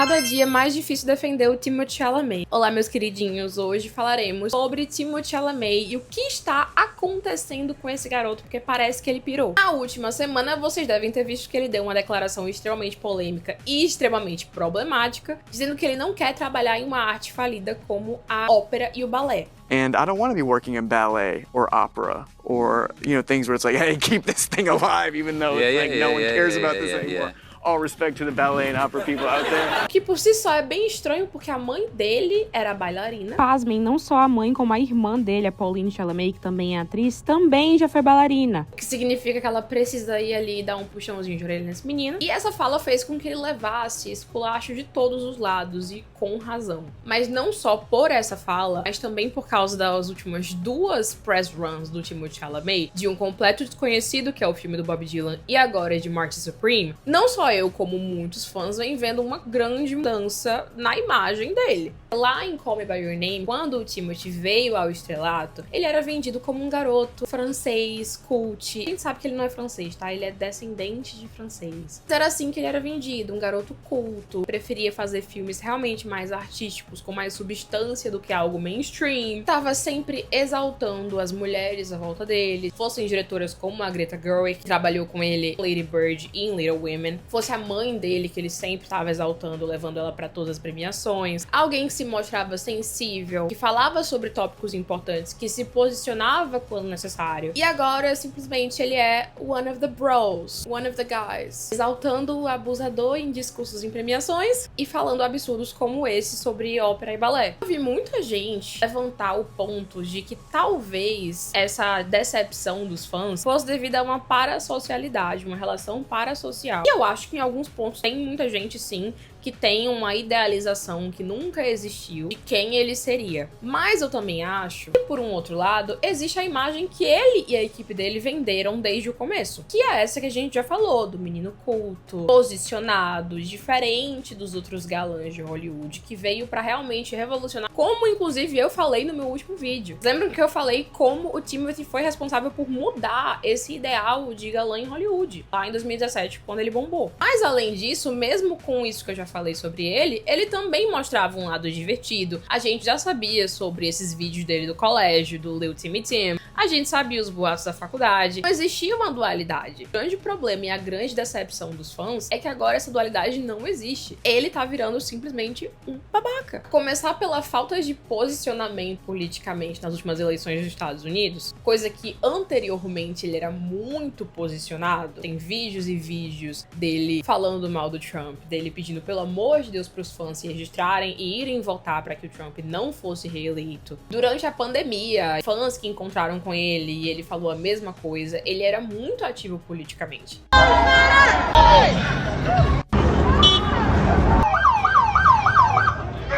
cada dia mais difícil defender o Timothée Chalamet. Olá, meus queridinhos, hoje falaremos sobre Timothée Chalamet e o que está acontecendo com esse garoto, porque parece que ele pirou. Na última semana, vocês devem ter visto que ele deu uma declaração extremamente polêmica e extremamente problemática, dizendo que ele não quer trabalhar em uma arte falida como a ópera e o balé. And I don't want to be working in ballet or opera or, things where it's like, hey, keep this thing alive, even though no one cares about this anymore. All respect to the ballet and opera people out there. Que por si só é bem estranho, porque a mãe dele era bailarina. Pasmem, não só a mãe, como a irmã dele, a Pauline Chalamet, que também é atriz, também já foi bailarina. O que significa que ela precisa ir ali e dar um puxãozinho de orelha nesse menino. E essa fala fez com que ele levasse esculacho de todos os lados, e com razão. Mas não só por essa fala, mas também por causa das últimas duas press runs do Timothée Chalamet, de um completo desconhecido, que é o filme do Bob Dylan, e agora de Marty Supreme. Não só eu, como muitos fãs, vem vendo uma grande mudança na imagem dele. Lá em Call Me By Your Name, quando o Timothée veio ao estrelato, ele era vendido como um garoto francês, cult. A gente sabe que ele não é francês, tá? Ele é descendente de francês. Era assim que ele era vendido, um garoto culto. Preferia fazer filmes realmente mais artísticos, com mais substância do que algo mainstream. Tava sempre exaltando as mulheres à volta dele. Fossem diretoras como a Greta Gerwig, que trabalhou com ele em Lady Bird e em Little Women. Fosse a mãe dele, que ele sempre estava exaltando, levando ela pra todas as premiações. Alguém que se mostrava sensível, que falava sobre tópicos importantes, que se posicionava quando necessário. E agora, simplesmente, ele é one of the bros, one of the guys, exaltando o abusador em discursos em premiações e falando absurdos como esse sobre ópera e balé. Eu vi muita gente levantar o ponto de que talvez essa decepção dos fãs fosse devido a uma parasocialidade, uma relação parasocial. E eu acho que em alguns pontos tem muita gente, sim, que tem uma idealização que nunca existiu de quem ele seria. Mas eu também acho que, por um outro lado, existe a imagem que ele e a equipe dele venderam desde o começo. Que é essa que a gente já falou, do menino culto, posicionado, diferente dos outros galãs de Hollywood, que veio pra realmente revolucionar. Como, inclusive, eu falei no meu último vídeo. Lembram que eu falei como o Timothée foi responsável por mudar esse ideal de galã em Hollywood, lá em 2017, quando ele bombou. Mas, além disso, mesmo com isso que eu já falei sobre ele, ele também mostrava um lado divertido. A gente já sabia sobre esses vídeos dele do colégio, do Lil Timmy Tim. A gente sabia os boatos da faculdade. Não existia uma dualidade. O grande problema e a grande decepção dos fãs é que agora essa dualidade não existe. Ele tá virando simplesmente um babaca. Começar pela falta de posicionamento politicamente nas últimas eleições dos Estados Unidos, coisa que anteriormente ele era muito posicionado. Tem vídeos e vídeos dele falando mal do Trump, dele pedindo pelo amor de Deus pros fãs se registrarem e irem votar para que o Trump não fosse reeleito. Durante a pandemia, fãs que encontraram com ele e ele falou a mesma coisa, ele era muito ativo politicamente.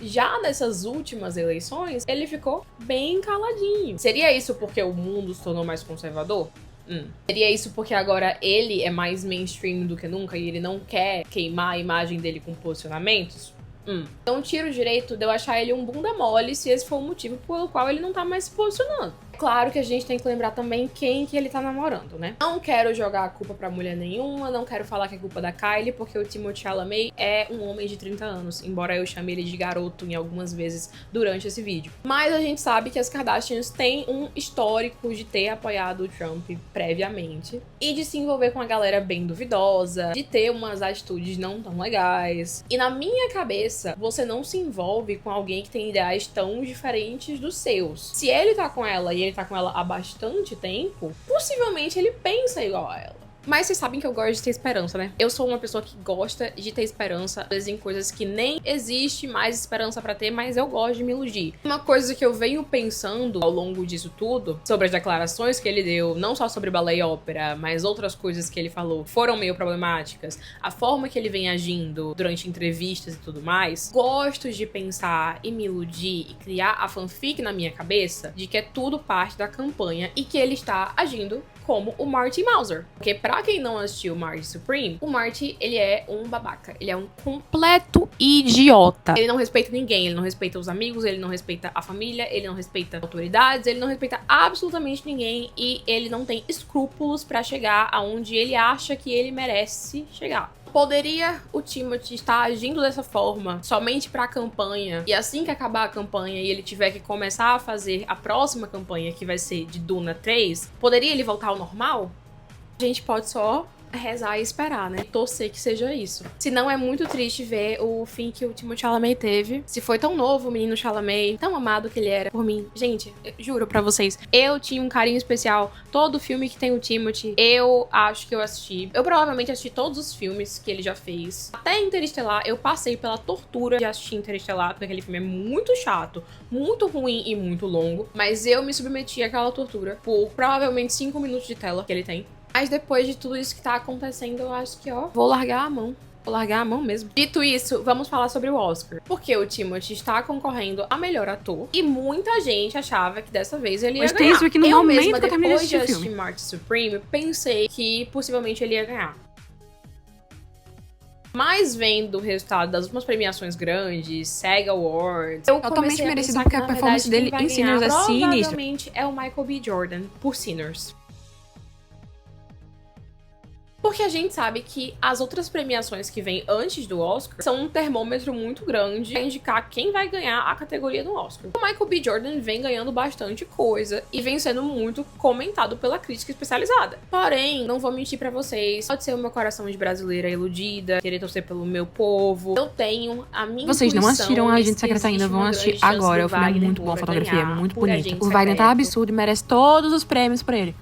Já nessas últimas eleições, ele ficou bem caladinho. Seria isso porque o mundo se tornou mais conservador? Seria isso porque agora ele é mais mainstream do que nunca e ele não quer queimar a imagem dele com posicionamentos? Então tira o direito de eu achar ele um bunda mole se esse for o motivo pelo qual ele não tá mais se posicionando. Claro que a gente tem que lembrar também quem que ele tá namorando, né? Não quero jogar a culpa pra mulher nenhuma, não quero falar que é culpa da Kylie, porque o Timothée Chalamet é um homem de 30 anos, embora eu chame ele de garoto em algumas vezes durante esse vídeo. Mas a gente sabe que as Kardashians têm um histórico de ter apoiado o Trump previamente e de se envolver com a galera bem duvidosa, de ter umas atitudes não tão legais. E na minha cabeça, você não se envolve com alguém que tem ideais tão diferentes dos seus. Se ele tá com ela e ele tá com ela há bastante tempo, possivelmente ele pensa igual a ela. Mas vocês sabem que eu gosto de ter esperança, né? Eu sou uma pessoa que gosta de ter esperança, às vezes em coisas que nem existe mais esperança pra ter, mas eu gosto de me iludir. Uma coisa que eu venho pensando ao longo disso tudo, sobre as declarações que ele deu, não só sobre balé e ópera, mas outras coisas que ele falou foram meio problemáticas, a forma que ele vem agindo durante entrevistas e tudo mais, gosto de pensar e me iludir e criar a fanfic na minha cabeça de que é tudo parte da campanha e que ele está agindo como o Marty Mauser. Porque pra quem não assistiu Marty Supreme, o Marty, ele é um babaca. Ele é um completo idiota. Ele não respeita ninguém, ele não respeita os amigos, ele não respeita a família, ele não respeita autoridades, ele não respeita absolutamente ninguém e ele não tem escrúpulos pra chegar aonde ele acha que ele merece chegar. Poderia o Timothée estar agindo dessa forma somente pra campanha, e assim que acabar a campanha e ele tiver que começar a fazer a próxima campanha, que vai ser de Duna 3, poderia ele voltar ao normal? A gente pode só rezar e esperar, né? Torcer que seja isso. Se não, é muito triste ver o fim que o Timothée Chalamet teve. Se foi tão novo o menino Chalamet, tão amado que ele era por mim. Gente, eu juro pra vocês, eu tinha um carinho especial. Todo filme que tem o Timothée, eu acho que eu assisti. Eu provavelmente assisti todos os filmes que ele já fez. Até Interestelar, eu passei pela tortura de assistir Interestelar, porque aquele filme é muito chato, muito ruim e muito longo. Mas eu me submeti àquela tortura por provavelmente 5 minutos de tela que ele tem. Mas depois de tudo isso que tá acontecendo, eu acho que, vou largar a mão. Vou largar a mão mesmo. Dito isso, vamos falar sobre o Oscar. Porque o Timothée está concorrendo a melhor ator. E muita gente achava que dessa vez ele ia ganhar. Tem isso aqui no eu momento mesma, que eu terminei de depois de assistir o assistir filme. Marty Supreme, pensei que possivelmente ele ia ganhar. Mas vendo o resultado das últimas premiações grandes, SAG Awards, eu Totalmente comecei a merecido, pensar porque que, a na performance verdade, dele quem vai em Sinners ganhar é sinistra. provavelmente é o Michael B. Jordan, por Sinners. Porque a gente sabe que as outras premiações que vêm antes do Oscar são um termômetro muito grande pra indicar quem vai ganhar a categoria do Oscar. O Michael B. Jordan vem ganhando bastante coisa e vem sendo muito comentado pela crítica especializada. Porém, não vou mentir pra vocês, pode ser o meu coração de brasileira iludida, querer torcer pelo meu povo. Eu tenho a minha Vocês não assistiram a Agente Secreta ainda, vão assistir agora. O filme é muito bom, a fotografia é muito bonita. O Wagner tá absurdo e merece todos os prêmios pra ele.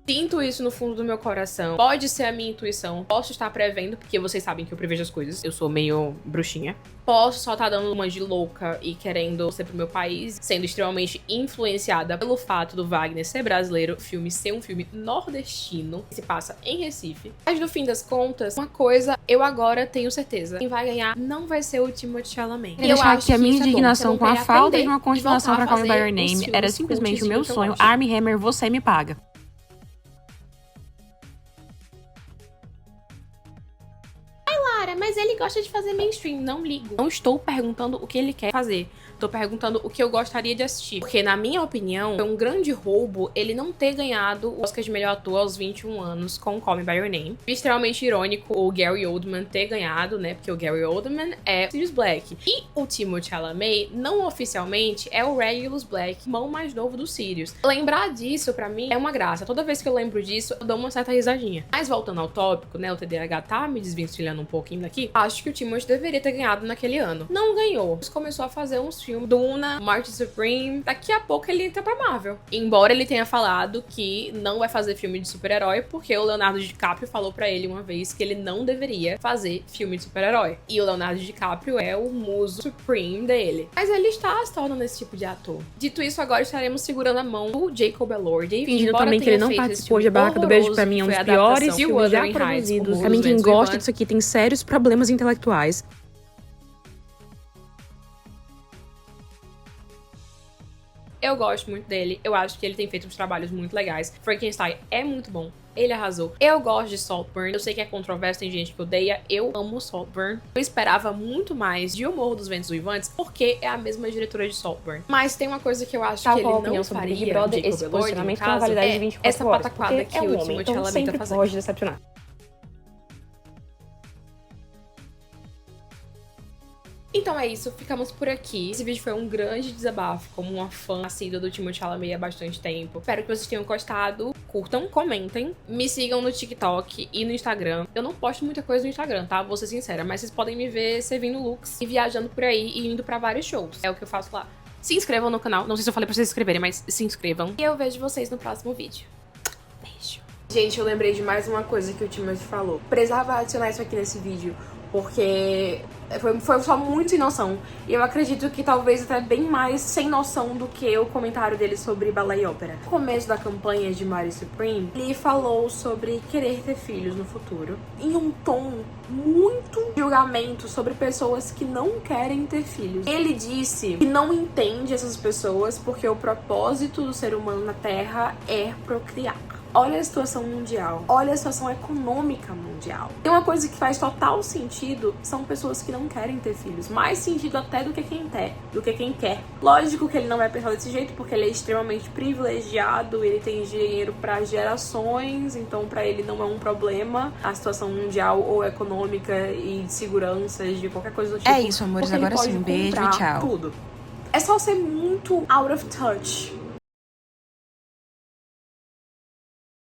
Sinto isso no fundo do meu coração. Pode ser a minha intuição. Posso estar prevendo, porque vocês sabem que eu prevejo as coisas. Eu sou meio bruxinha. Posso só estar dando uma de louca e querendo ser pro meu país, sendo extremamente influenciada pelo fato do Wagner ser brasileiro, o filme ser um filme nordestino, que se passa em Recife. Mas no fim das contas, uma coisa eu agora tenho certeza. Quem vai ganhar não vai ser o Timothée Chalamet. Eu acho que a minha indignação com a falta de uma continuação pra Call Me By Your Name era simplesmente o meu sonho. Armie Hammer, você me paga. Mas ele gosta de fazer mainstream, não ligo. Não estou perguntando o que ele quer fazer. Tô perguntando o que eu gostaria de assistir. Porque, na minha opinião, foi um grande roubo ele não ter ganhado o Oscar de melhor ator aos 21 anos com Call Me By Your Name. Extremamente irônico o Gary Oldman ter ganhado, né? Porque o Gary Oldman é Sirius Black. E o Timothée Chalamet, não oficialmente, é o Regulus Black, irmão mais novo do Sirius. Lembrar disso, pra mim, é uma graça. Toda vez que eu lembro disso, eu dou uma certa risadinha. Mas voltando ao tópico, né? O TDAH tá me desvencilhando um pouquinho daqui. Acho que o Timothée deveria ter ganhado naquele ano. Não ganhou. Mas começou a fazer uns filmes. Duna, Marty Supreme. Daqui a pouco ele entra pra Marvel. Embora ele tenha falado que não vai fazer filme de super-herói, porque o Leonardo DiCaprio falou pra ele uma vez que ele não deveria fazer filme de super-herói. E o Leonardo DiCaprio é o muso supreme dele. Mas ele está se tornando esse tipo de ator. Dito isso, agora estaremos segurando a mão do Jacob Elordi. Fingindo também que ele não participou de A Barraca do Beijo, pra mim é um dos piores filmes já produzidos. Pra mim, quem gosta disso aqui tem sérios problemas intelectuais. Eu gosto muito dele, eu acho que ele tem feito uns trabalhos muito legais. Frankenstein é muito bom, ele arrasou. Eu gosto de Saltburn, eu sei que é controverso, tem gente que odeia, eu amo Saltburn. Eu esperava muito mais de O Morro dos Ventos Uivantes, porque é a mesma diretora de Saltburn. Mas tem uma coisa que eu acho que ele não faria, Big Brother, esse posicionamento tem uma validade de 24 essa horas, pataquada que o Timothée Chalamet tá fazendo. Pode decepcionar. Então é isso, ficamos por aqui. Esse vídeo foi um grande desabafo, como uma fã assídua do Timothée Chalamet há bastante tempo. Espero que vocês tenham gostado, curtam, comentem, me sigam no TikTok e no Instagram. Eu não posto muita coisa no Instagram, tá? Vou ser sincera, mas vocês podem me ver servindo looks e viajando por aí e indo pra vários shows. É o que eu faço lá. Se inscrevam no canal, não sei se eu falei pra vocês se inscreverem, mas se inscrevam. E eu vejo vocês no próximo vídeo. Beijo. Gente, eu lembrei de mais uma coisa que o Timothée falou. Precisava adicionar isso aqui nesse vídeo, porque foi só muito sem noção. E eu acredito que talvez até bem mais sem noção do que o comentário dele sobre balé e ópera. No começo da campanha de Marty Supreme, ele falou sobre querer ter filhos no futuro, em um tom muito julgamento sobre pessoas que não querem ter filhos. Ele disse que não entende essas pessoas porque o propósito do ser humano na Terra é procriar. olha a situação mundial, olha a situação econômica mundial. Tem uma coisa que faz total sentido, são pessoas que não querem ter filhos. Mais sentido até do que quem quer. Lógico que ele não vai pensar desse jeito, porque ele é extremamente privilegiado, ele tem dinheiro para gerações, então para ele não é um problema a situação mundial ou econômica e de segurança, de qualquer coisa do tipo. É isso, amores, agora sim, beijo e tchau. Tudo. É só ser muito out of touch